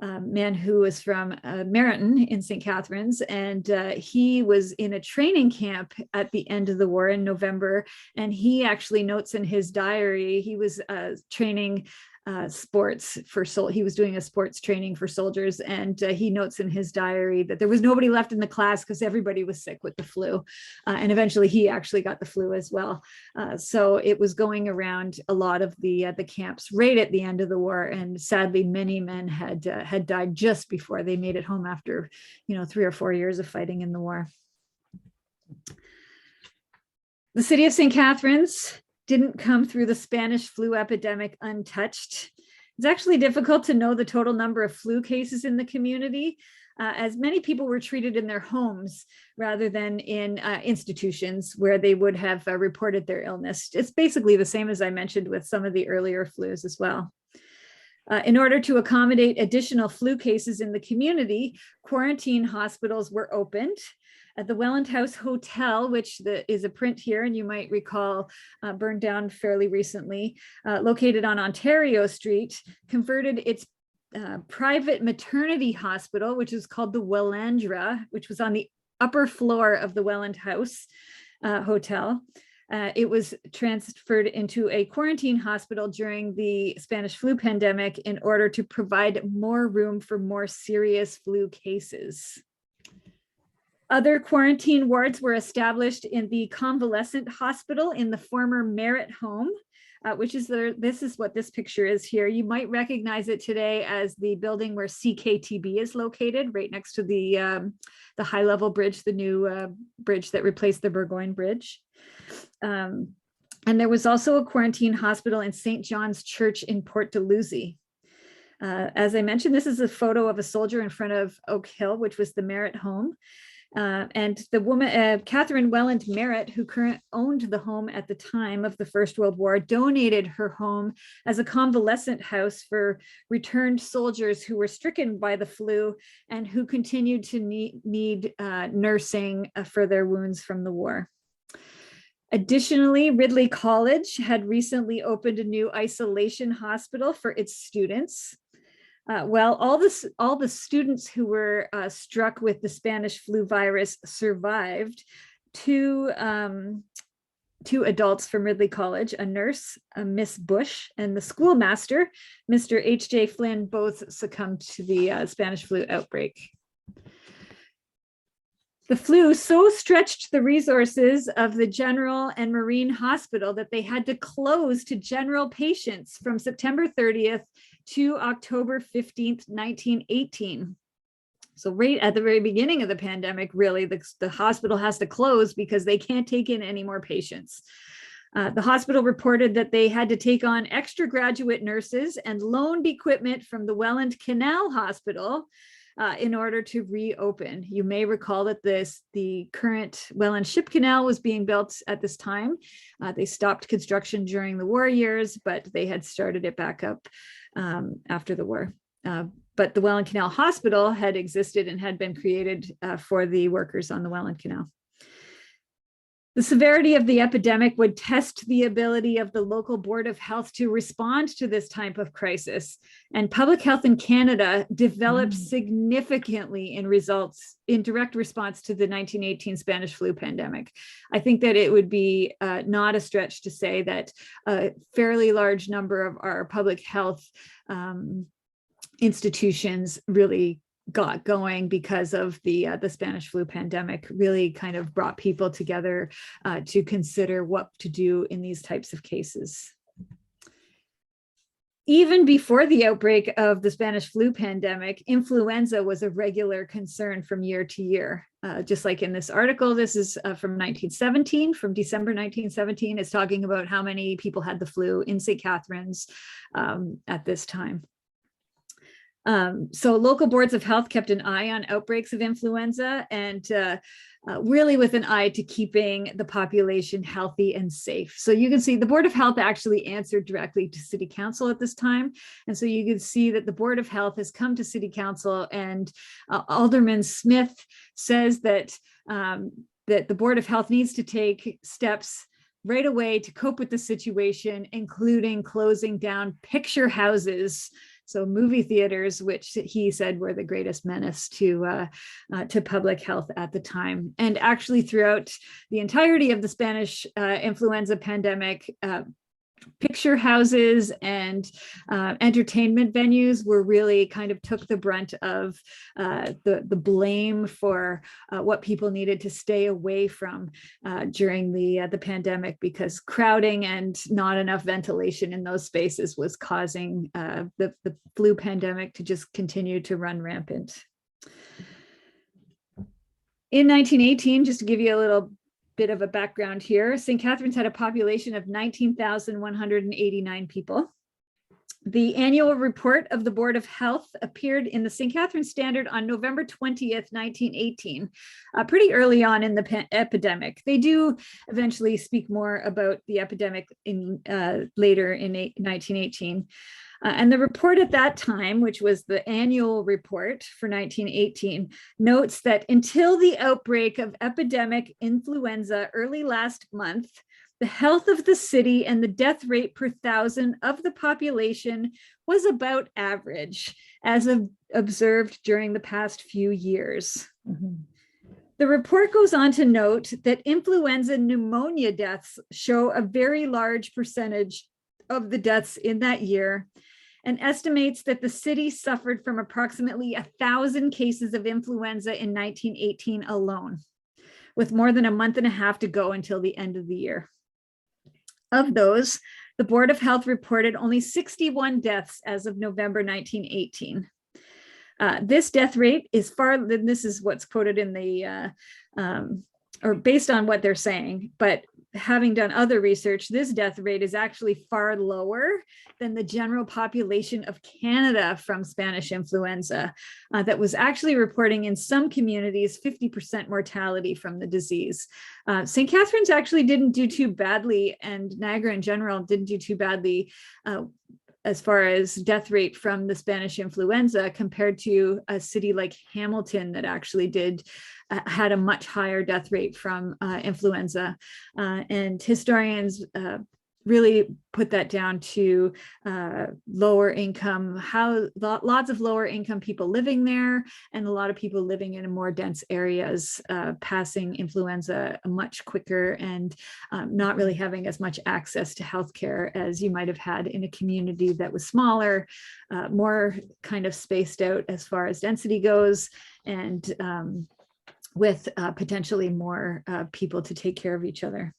man who was from Meryton in St. Catharines, and he was in a training camp at the end of the war in November, and he actually notes in his diary, he was training sports for he was doing a sports training for soldiers, and he notes in his diary that there was nobody left in the class because everybody was sick with the flu, and eventually he actually got the flu as well. So it was going around a lot of the camps right at the end of the war, and sadly many men had died just before they made it home after 3 or 4 years of fighting in the war. The city of St. Catharines didn't come through the Spanish flu epidemic untouched. It's actually difficult to know the total number of flu cases in the community, as many people were treated in their homes rather than in institutions where they would have reported their illness. It's basically the same as I mentioned with some of the earlier flus as well. In order to accommodate additional flu cases in the community, quarantine hospitals were opened. At the Welland House Hotel, which is a print here, and you might recall burned down fairly recently, located on Ontario Street, converted its private maternity hospital, which is called the Wellandra, which was on the upper floor of the Welland House Hotel. It was transferred into a quarantine hospital during the Spanish flu pandemic in order to provide more room for more serious flu cases. Other quarantine wards were established in the convalescent hospital in the former Merritt home, which is this is what this picture is here. You might recognize it today as the building where CKTB is located, right next to the high level bridge, the new bridge that replaced the Burgoyne Bridge. And there was also a quarantine hospital in St. John's Church in Port Dalhousie. As I mentioned, this is a photo of a soldier in front of Oak Hill, which was the Merritt home. And the woman, Catherine Welland Merritt, who owned the home at the time of the First World War, donated her home as a convalescent house for returned soldiers who were stricken by the flu and who continued to need nursing for their wounds from the war. Additionally, Ridley College had recently opened a new isolation hospital for its students. Well, all the students who were struck with the Spanish flu virus survived. Two adults from Ridley College, a nurse, Miss Bush, and the schoolmaster, Mr. H.J. Flynn, both succumbed to the Spanish flu outbreak. The flu so stretched the resources of the General and Marine Hospital that they had to close to general patients from September 30th to October 15th, 1918. So right at the very beginning of the pandemic, really, the hospital has to close because they can't take in any more patients. The hospital reported that they had to take on extra graduate nurses and loaned equipment from the Welland Canal Hospital in order to reopen. You may recall that the current Welland Ship Canal was being built at this time. They stopped construction during the war years, but they had started it back up after the war. But the Welland Canal Hospital had existed and had been created for the workers on the Welland Canal. The severity of the epidemic would test the ability of the local Board of Health to respond to this type of crisis. And Public Health in Canada developed significantly in direct response to the 1918 Spanish flu pandemic. I think that it would be not a stretch to say that a fairly large number of our public health institutions really got going because of the Spanish flu pandemic. Really kind of brought people together to consider what to do in these types of cases. Even before the outbreak of the Spanish flu pandemic, influenza was a regular concern from year to year. Just like in this article, this is from 1917, from December 1917. It's talking about how many people had the flu in St. Catharines at this time. So local boards of health kept an eye on outbreaks of influenza and really with an eye to keeping the population healthy and safe. So you can see the Board of Health actually answered directly to City Council at this time. And so you can see that the Board of Health has come to City Council, and Alderman Smith says that, that the Board of Health needs to take steps right away to cope with the situation, including closing down picture houses, so movie theaters, which he said were the greatest menace to public health at the time. And actually throughout the entirety of the Spanish influenza pandemic, picture houses and entertainment venues were really kind of took the brunt of the blame for what people needed to stay away from during the pandemic, because crowding and not enough ventilation in those spaces was causing the flu pandemic to just continue to run rampant. In 1918, just to give you a little bit of a background here, St. Catharines had a population of 19,189 people. The annual report of the Board of Health appeared in the St. Catharines Standard on November 20th, 1918, pretty early on in the epidemic. They do eventually speak more about the epidemic in later in 1918. And the report at that time, which was the annual report for 1918, notes that until the outbreak of epidemic influenza early last month, the health of the city and the death rate per thousand of the population was about average, as observed during the past few years. Mm-hmm. The report goes on to note that influenza pneumonia deaths show a very large percentage of the deaths in that year, and estimates that the city suffered from approximately 1,000 cases of influenza in 1918 alone, with more than a month and a half to go until the end of the year. Of those, the Board of Health reported only 61 deaths as of November 1918. This death rate is far, this is what's quoted in the, or based on what they're saying, but having done other research, this death rate is actually far lower than the general population of Canada from Spanish influenza, that was actually reporting in some communities 50% mortality from the disease. St. Catharines actually didn't do too badly, and Niagara in general didn't do too badly as far as death rate from the Spanish influenza, compared to a city like Hamilton that actually had a much higher death rate from influenza. And historians really put that down to lower income, lots of lower income people living there, and a lot of people living in more dense areas, passing influenza much quicker, and not really having as much access to healthcare as you might have had in a community that was smaller, more kind of spaced out as far as density goes, and with potentially more people to take care of each other.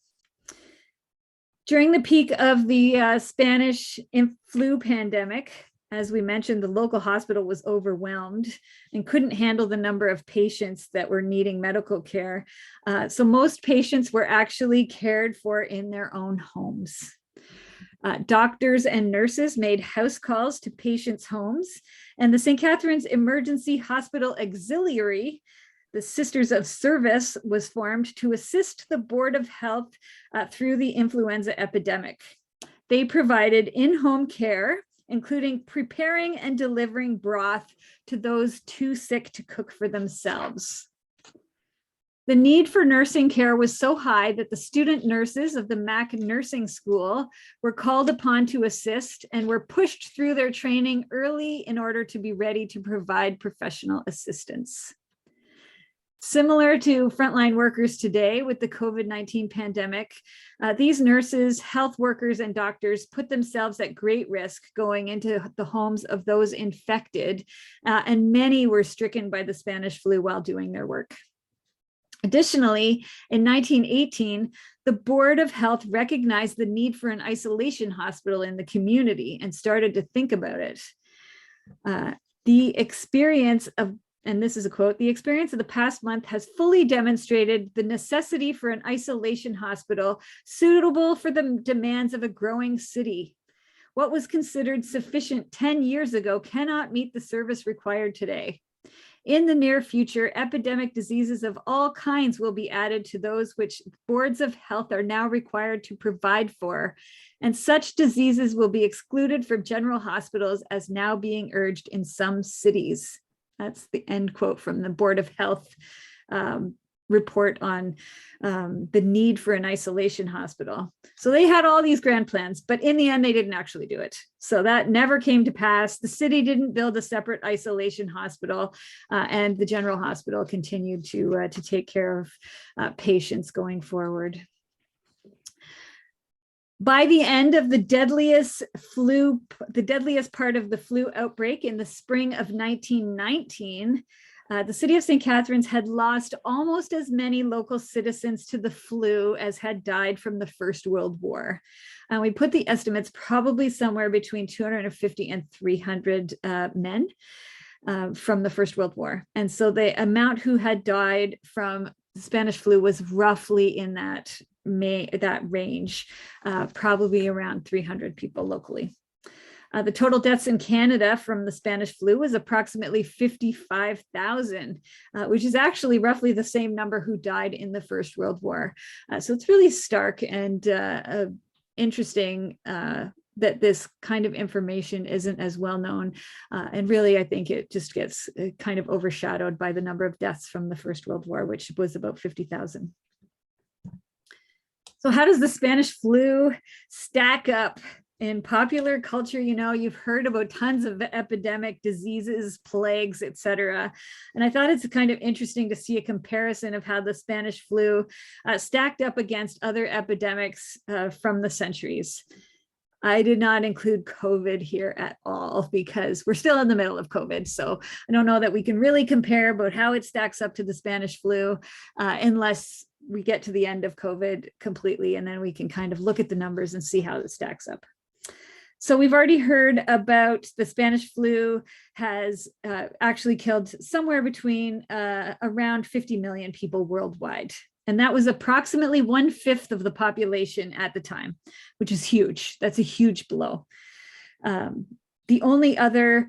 During the peak of the Spanish flu pandemic, as we mentioned, the local hospital was overwhelmed and couldn't handle the number of patients that were needing medical care. So most patients were actually cared for in their own homes. Doctors and nurses made house calls to patients' homes, and the St. Catharines Emergency Hospital Auxiliary, the Sisters of Service, was formed to assist the Board of Health through the influenza epidemic. They provided in-home care, including preparing and delivering broth to those too sick to cook for themselves. The need for nursing care was so high that the student nurses of the Mac Nursing School were called upon to assist and were pushed through their training early in order to be ready to provide professional assistance. Similar to frontline workers today with the COVID-19 pandemic, these nurses, health workers, and doctors put themselves at great risk going into the homes of those infected, and many were stricken by the Spanish flu while doing their work. Additionally, in 1918, the Board of Health recognized the need for an isolation hospital in the community and started to think about it. The experience of, and this is a quote, "The experience of the past month has fully demonstrated the necessity for an isolation hospital suitable for the demands of a growing city. What was considered sufficient 10 years ago cannot meet the service required today. In the near future, epidemic diseases of all kinds will be added to those which boards of health are now required to provide for, and such diseases will be excluded from general hospitals as now being urged in some cities. That's the end quote from the Board of Health report on the need for an isolation hospital. So they had all these grand plans, but in the end, they didn't actually do it. So that never came to pass. The city didn't build a separate isolation hospital, and the general hospital continued to take care of patients going forward. By the end of the deadliest part of the flu outbreak in the spring of 1919, the city of St. Catharines had lost almost as many local citizens to the flu as had died from the First World War. And we put the estimates probably somewhere between 250 and 300 men from the First World War. And so the amount who had died from the Spanish flu was roughly in that range, probably around 300 people locally. The total deaths in Canada from the Spanish flu was approximately 55,000, which is actually roughly the same number who died in the First World War. So it's really stark and interesting that this kind of information isn't as well known. And really, I think it just gets kind of overshadowed by the number of deaths from the First World War, which was about 50,000. So how does the Spanish flu stack up in popular culture? You know, you've heard about tons of epidemic diseases, plagues, etc. And I thought it's kind of interesting to see a comparison of how the Spanish flu stacked up against other epidemics from the centuries. I did not include COVID here at all because we're still in the middle of COVID. So I don't know that we can really compare about how it stacks up to the Spanish flu unless we get to the end of COVID completely, and then we can kind of look at the numbers and see how it stacks up. So we've already heard about the Spanish flu has actually killed somewhere between around 50 million people worldwide. And that was approximately 1/5 of the population at the time, which is huge. That's a huge blow. The only other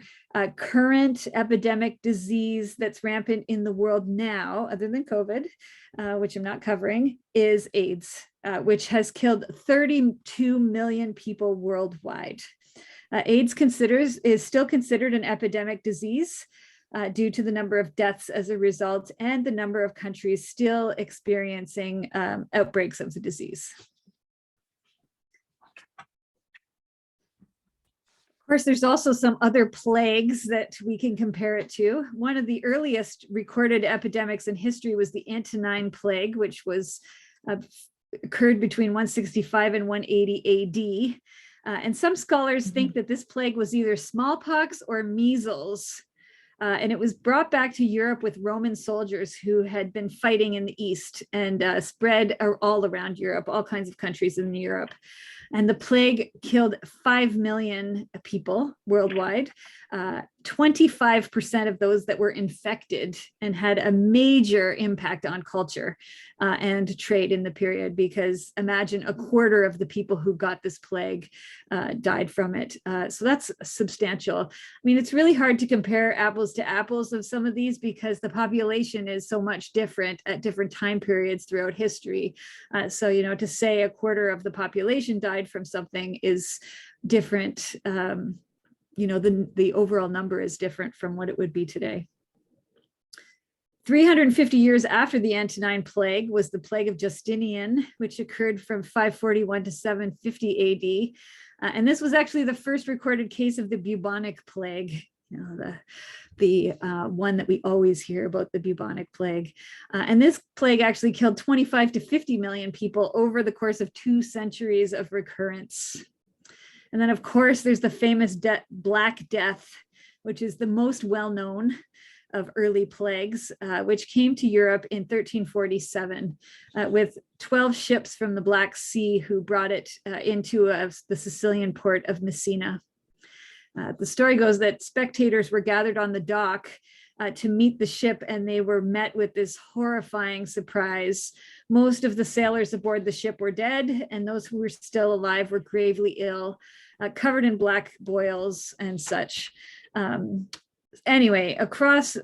current epidemic disease that's rampant in the world now, other than COVID, which I'm not covering, is AIDS, which has killed 32 million people worldwide. AIDS is still considered an epidemic disease due to the number of deaths as a result and the number of countries still experiencing outbreaks of the disease. Of course, there's also some other plagues that we can compare it to. One of the earliest recorded epidemics in history was the Antonine Plague, which was occurred between 165 and 180 AD. And some scholars think that this plague was either smallpox or measles. And it was brought back to Europe with Roman soldiers who had been fighting in the East and spread all around Europe, all kinds of countries in Europe. And the plague killed 5 million people worldwide. 25% of those that were infected, and had a major impact on culture and trade in the period, because imagine 1/4 of the people who got this plague died from it. So that's substantial. I mean, it's really hard to compare apples to apples of some of these because the population is so much different at different time periods throughout history. So, you know, to say 1/4 of the population died from something is different. You know, the overall number is different from what it would be today. 350 years after the Antonine Plague was the Plague of Justinian, which occurred from 541 to 750 AD. And this was actually the first recorded case of the bubonic plague, you know, the one that we always hear about, the bubonic plague. And this plague actually killed 25 to 50 million people over the course of 2 centuries of recurrence. And then, of course, there's the famous Black Death, which is the most well-known of early plagues, which came to Europe in 1347 with 12 ships from the Black Sea who brought it into the Sicilian port of Messina. The story goes that spectators were gathered on the dock to meet the ship, and they were met with this horrifying surprise. Most of the sailors aboard the ship were dead, and those who were still alive were gravely ill. covered in black boils and such. Anyway,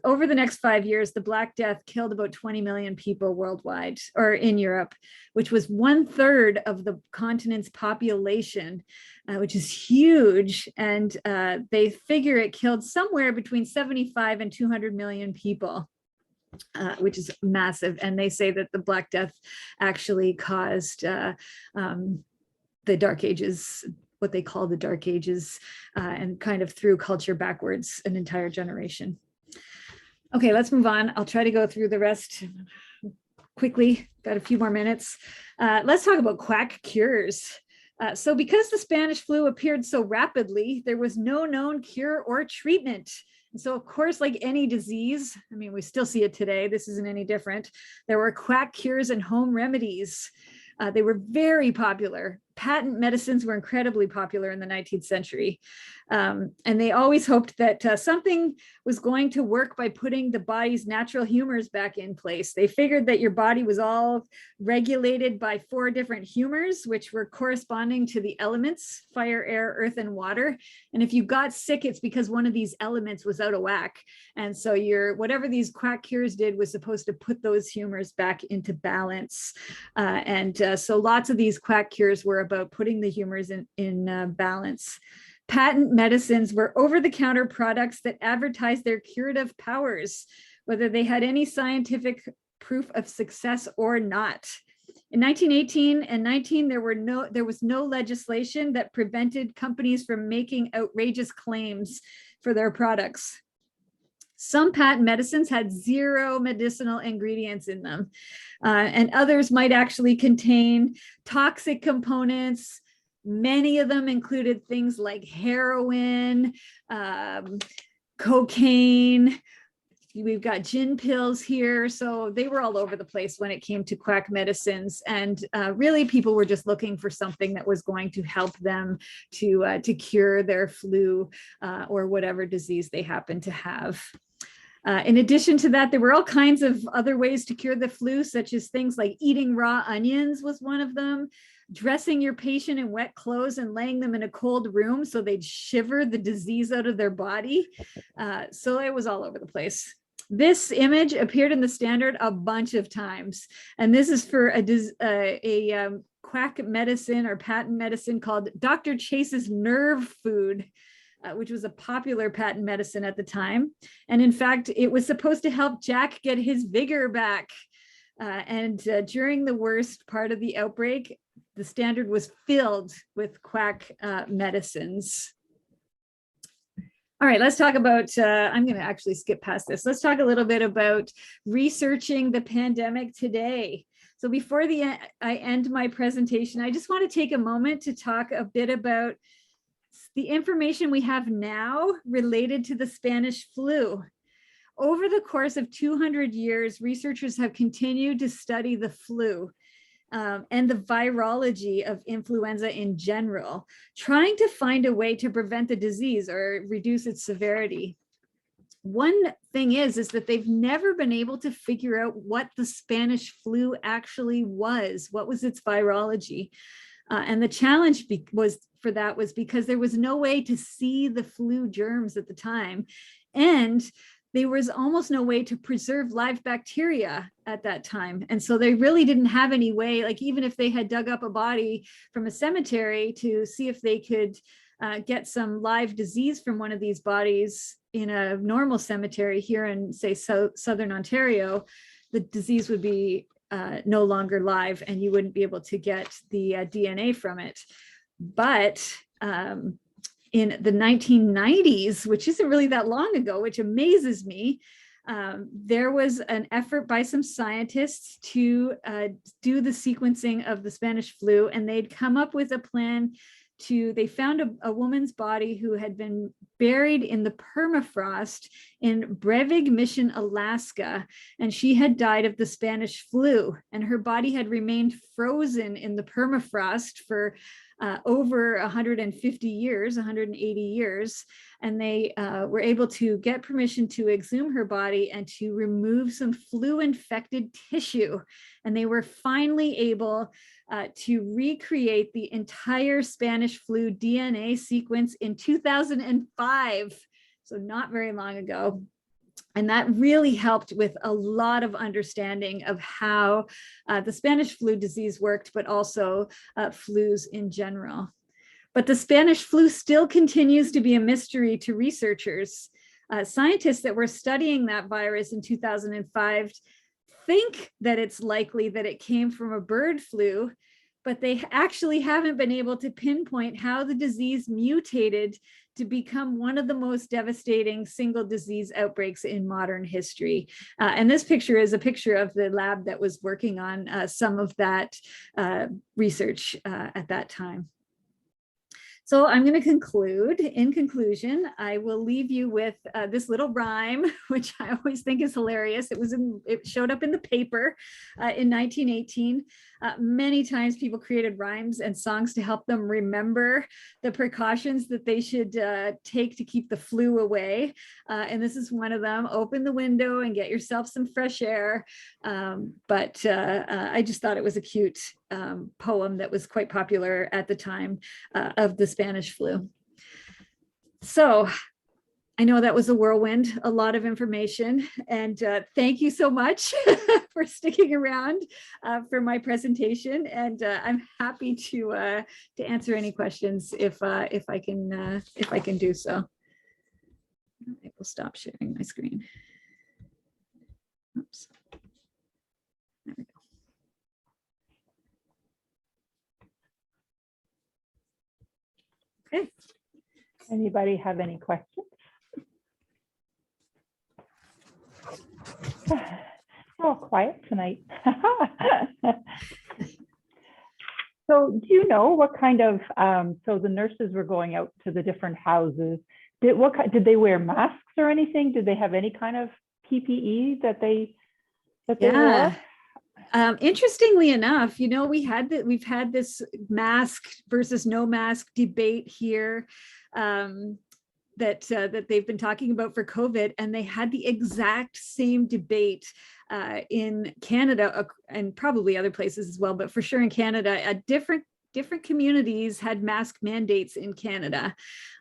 over the next 5 years, the Black Death killed about 20 million people worldwide, or in Europe, which was 1/3 of the continent's population, which is huge. And they figure it killed somewhere between 75 and 200 million people, which is massive. And they say that the Black Death actually caused the Dark Ages, what they call the Dark Ages, and kind of threw culture backwards an entire generation. Okay, let's move on. I'll try to go through the rest quickly. Got a few more minutes. Let's talk about Quack Cures. So because the Spanish flu appeared so rapidly, there was no known cure or treatment. And so of course, like any disease, I mean, we still see it today, this isn't any different. There were quack cures and home remedies. They were very popular. Patent medicines were incredibly popular in the 19th century. And they always hoped that something was going to work by putting the body's natural humors back in place. They figured that your body was all regulated by 4 different humors, which were corresponding to the elements: fire, air, earth, and water. And if you got sick, it's because one of these elements was out of whack. And so whatever these quack cures did was supposed to put those humors back into balance. So lots of these quack cures were about putting the humors in balance. Patent medicines were over-the-counter products that advertised their curative powers, whether they had any scientific proof of success or not. In 1918 and 19, there was no legislation that prevented companies from making outrageous claims for their products. Some patent medicines had 0 medicinal ingredients in them, and others might actually contain toxic components. Many of them included things like heroin, cocaine. We've got gin pills here. So they were all over the place when it came to quack medicines. And really, people were just looking for something that was going to help them to cure their flu or whatever disease they happened to have. In addition to that, there were all kinds of other ways to cure the flu, such as things like eating raw onions was one of them, dressing your patient in wet clothes and laying them in a cold room so they'd shiver the disease out of their body. So it was all over the place. This image appeared in the Standard a bunch of times, and this is for a quack medicine or patent medicine called Dr. Chase's Nerve Food, which was a popular patent medicine at the time. And in fact, it was supposed to help Jack get his vigor back. During the worst part of the outbreak, the Standard was filled with quack medicines. All right, let's talk about, I'm going to actually skip past this. Let's talk a little bit about researching the pandemic today. So before I end my presentation, I just want to take a moment to talk a bit about the information we have now related to the Spanish flu. Over the course of 200 years, researchers have continued to study the flu and the virology of influenza in general, trying to find a way to prevent the disease or reduce its severity. One thing is that they've never been able to figure out what the Spanish flu actually was. What was its virology? And the challenge was because there was no way to see the flu germs at the time. And there was almost no way to preserve live bacteria at that time. And so they really didn't have any way, like even if they had dug up a body from a cemetery to see if they could get some live disease from one of these bodies in a normal cemetery here in, say, Southern Ontario, the disease would be no longer live and you wouldn't be able to get the DNA from it. But in the 1990s, which isn't really that long ago, which amazes me, there was an effort by some scientists to do the sequencing of the Spanish flu, and they'd come up with a plan they found a woman's body who had been buried in the permafrost in Brevig Mission, Alaska, and she had died of the Spanish flu, and her body had remained frozen in the permafrost for over 150 years, 180 years, and they were able to get permission to exhume her body and to remove some flu-infected tissue. And they were finally able to recreate the entire Spanish flu DNA sequence in 2005, so not very long ago. And that really helped with a lot of understanding of how the Spanish flu disease worked, but also flus in general. But the Spanish flu still continues to be a mystery to researchers. Scientists that were studying that virus in 2005 think that it's likely that it came from a bird flu, but they actually haven't been able to pinpoint how the disease mutated to become one of the most devastating single disease outbreaks in modern history. And this picture is a picture of the lab that was working on some of that research at that time. So I'm going to conclude. In conclusion, I will leave you with this little rhyme, which I always think is hilarious. It showed up in the paper in 1918. Many times people created rhymes and songs to help them remember the precautions that they should take to keep the flu away. And this is one of them. Open the window and get yourself some fresh air. But I just thought it was a cute poem that was quite popular at the time of the Spanish flu. So I know that was a whirlwind, a lot of information, and thank you so much for sticking around for my presentation. And I'm happy to answer any questions if I can do so. I will stop sharing my screen. Oops. There we go. Okay. Anybody have any questions? Oh, quiet tonight. So do you know what kind of, so the nurses were going out to the different houses. Did they wear masks or anything? Did they have any kind of PPE that they wore? Interestingly enough, you know, we've had this mask versus no mask debate here that they've been talking about for COVID, and they had the exact same debate in Canada and probably other places as well, but for sure in Canada, different communities had mask mandates in Canada.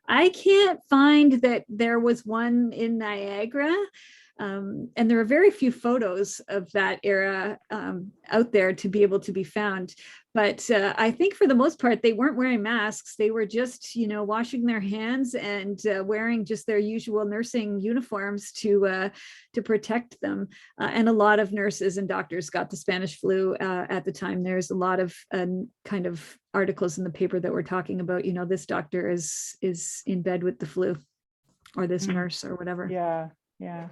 I can't find that there was one in Niagara. And there are very few photos of that era out there to be able to be found. But I think for the most part, they weren't wearing masks. They were just, you know, washing their hands and wearing just their usual nursing uniforms to protect them. And a lot of nurses and doctors got the Spanish flu at the time. There's a lot of kind of articles in the paper that were talking about, you know, this doctor is in bed with the flu, or this nurse or whatever. Yeah, yeah.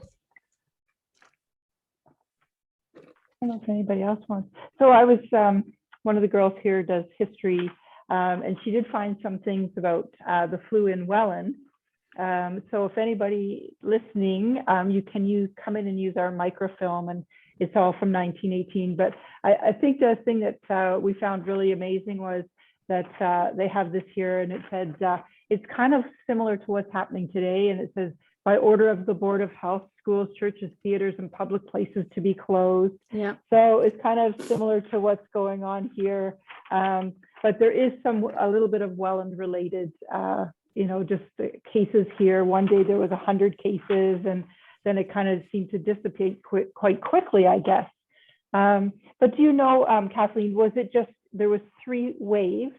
I don't know if anybody else wants. So I was, one of the girls here does history, and she did find some things about the flu in Welland. So if anybody listening, you can come in and use our microfilm, and it's all from 1918. But I think the thing that we found really amazing was that they have this here, and it said, it's kind of similar to what's happening today. And it says, by order of the Board of Health, schools, churches, theaters, and public places to be closed. Yeah. So it's kind of similar to what's going on here. But there is a little bit of Welland related, you know, just the cases here. One day there was 100 cases, and then it kind of seemed to dissipate quite quickly, I guess. But do you know, Kathleen, was it just, there was 3 waves?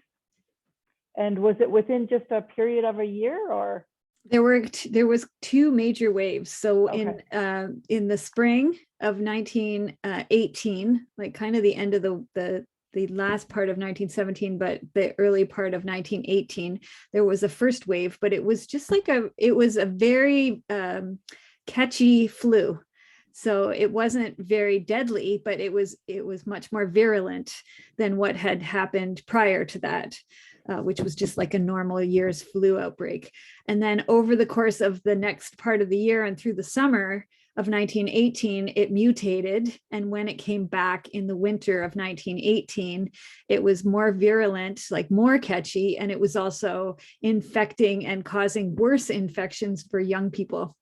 And was it within just a period of a year, or? There was 2 major waves. So Okay. in the spring of 1918, like kind of the end of the last part of 1917, but the early part of 1918, there was a first wave, but it was just like it was a very catchy flu. So it wasn't very deadly, but it was much more virulent than what had happened prior to that. which was just like a normal year's flu outbreak. And then over the course of the next part of the year and through the summer of 1918, it mutated. And when it came back in the winter of 1918, it was more virulent, like more catchy, and it was also infecting and causing worse infections for young people.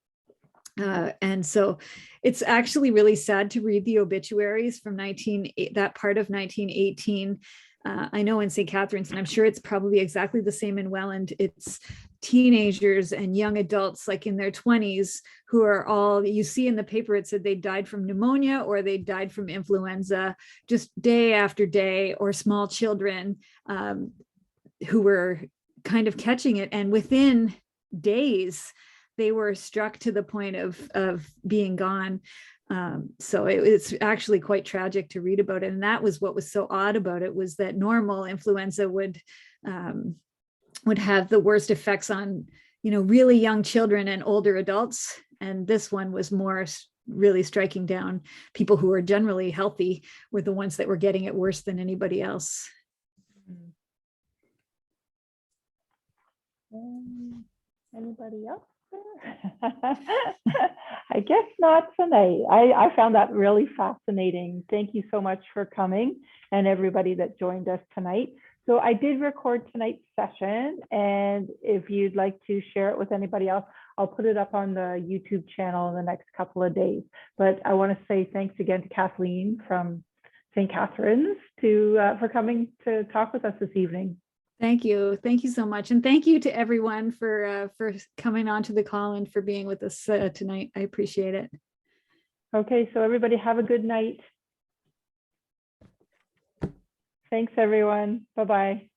And so it's actually really sad to read the obituaries from that part of 1918. I know in St. Catharines, and I'm sure it's probably exactly the same in Welland, it's teenagers and young adults like in their 20s who are all, you see in the paper, it said they died from pneumonia or they died from influenza just day after day, or small children who were kind of catching it. And within days, they were struck to the point of being gone. So it's actually quite tragic to read about it. And that was what was so odd about it, was that normal influenza would have the worst effects on, really young children and older adults. And this one was more really striking down people who were generally healthy, were the ones that were getting it worse than anybody else. Anybody else? I guess not tonight. I found that really fascinating. Thank you so much for coming, and everybody that joined us tonight. So I did record tonight's session, and if you'd like to share it with anybody else, I'll put it up on the YouTube channel in the next couple of days. But I want to say thanks again to Kathleen from St. Catharines for coming to talk with us this evening. Thank you. Thank you so much. And thank you to everyone for coming on to the call and for being with us tonight. I appreciate it. Okay, so everybody have a good night. Thanks, everyone. Bye-bye.